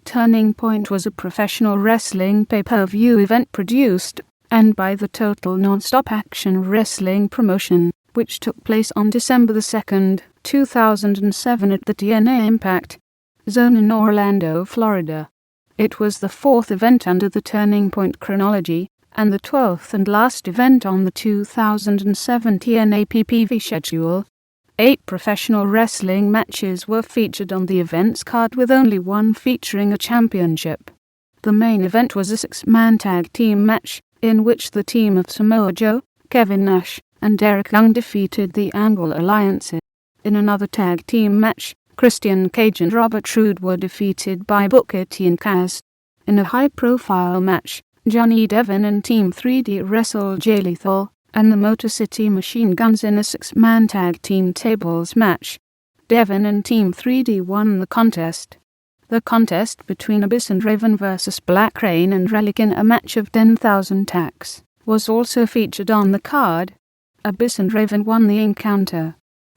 Turning Point was a professional wrestling pay-per-view event produced and by the Total Nonstop Action Wrestling promotion, which took place on December 2, 2007 at the TNA Impact Zone in Orlando, Florida. It was the fourth event under the Turning Point chronology, and the 12th and last event on the 2007 TNA PPV schedule. 8 professional wrestling matches were featured on the event's card, with only one featuring a championship. The main event was a 6-man tag team match, in which the team of Samoa Joe, Kevin Nash, and Eric Young defeated the Angle Alliance. In another tag team match, Cage and Robert Roode were defeated by Booker T and Kaz. In a high-profile match, Devine and Team 3D wrestled Jay Lethal and the Motor City Machine Guns in a 6-man tag team tables match. Devine and Team 3D won the contest. The contest between Abyss and Raven vs Black Reign and Rellik in a match of 10,000 tacks was also featured on the card. Abyss and Raven won the encounter.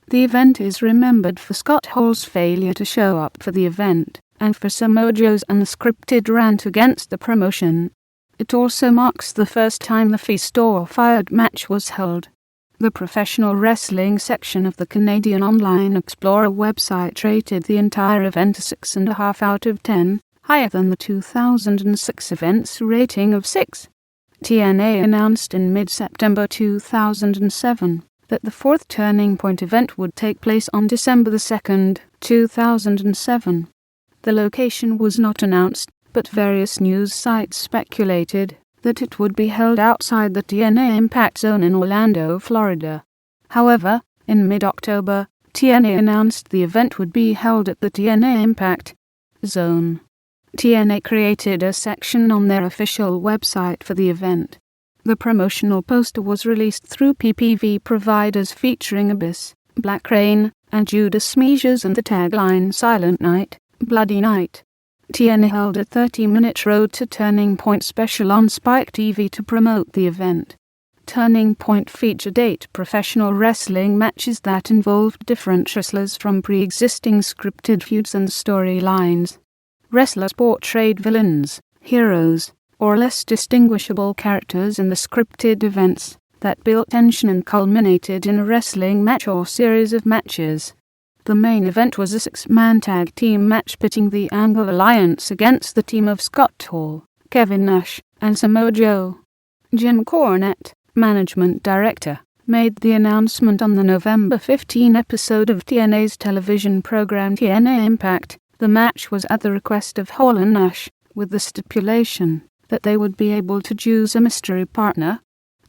The event is remembered for Scott Hall's failure to show up for the event, and for Samoa Joe's unscripted rant against the promotion. It also marks the first time the Feast or Fired match was held. The professional wrestling section of the Canadian Online Explorer website rated the entire event a 6.5 out of 10, higher than the 2006 event's rating of 6. TNA announced in mid-September 2007 that the fourth Turning Point event would take place on December 2, 2007. The location was not announced, but various news sites speculated that it would be held outside the TNA Impact Zone in Orlando, Florida. However, in mid-October, TNA announced the event would be held at the TNA Impact Zone. TNA created a section on their official website for the event. The promotional poster was released through PPV providers featuring Abyss, Black Reign, and Judas Measures and the tagline Silent Night, Bloody Night. TNA held a 30-minute Road to Turning Point special on Spike TV to promote the event. Turning Point featured 8 professional wrestling matches that involved different wrestlers from pre-existing scripted feuds and storylines. Wrestlers portrayed villains, heroes, or less distinguishable characters in the scripted events that built tension and culminated in a wrestling match or series of matches. The main event was a 6-man tag team match pitting the Angle Alliance against the team of Scott Hall, Kevin Nash, and Samoa Joe. Jim Cornette, management director, made the announcement on the November 15 episode of TNA's television program TNA Impact. The match was at the request of Hall and Nash, with the stipulation that they would be able to choose a mystery partner.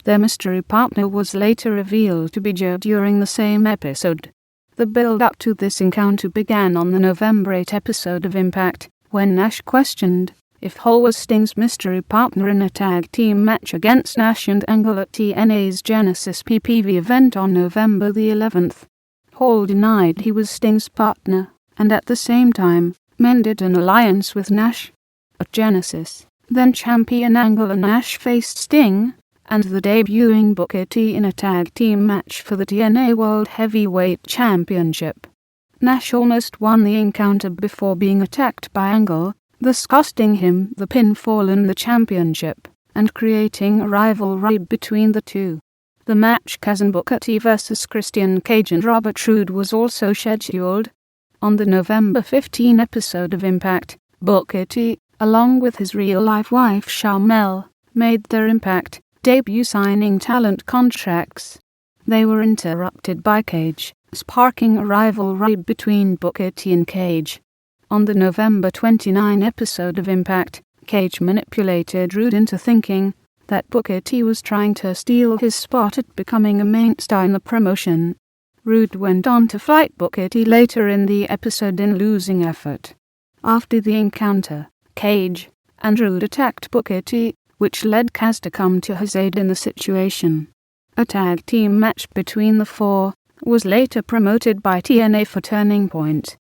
Their mystery partner was later revealed to be Joe during the same episode. The build-up to this encounter began on the November 8 episode of Impact, when Nash questioned if Hall was Sting's mystery partner in a tag team match against Nash and Angle at TNA's Genesis PPV event on November the 11th. Hall denied he was Sting's partner, and at the same time, mended an alliance with Nash. At Genesis, then champion Angle and Nash faced Sting and the debuting Booker T in a tag team match for the TNA World Heavyweight Championship. Nash almost won the encounter before being attacked by Angle, thus costing him the pinfall and the championship, and creating a rivalry between the two. The match Kaz and Booker T vs Cage and Robert Roode was also scheduled. On the November 15 episode of Impact, Booker T, along with his real-life wife Sharmell, made their Impact debut signing talent contracts. They were interrupted by Cage, sparking a rivalry between Booker T and Cage. On the November 29 episode of Impact, Cage manipulated Roode into thinking that Booker T was trying to steal his spot at becoming a main star in the promotion. Roode went on to fight Booker T later in the episode in losing effort. After the encounter, Cage and Roode attacked Booker T, which led Kaz to come to his aid in the situation. A tag team match between the four was later promoted by TNA for Turning Point.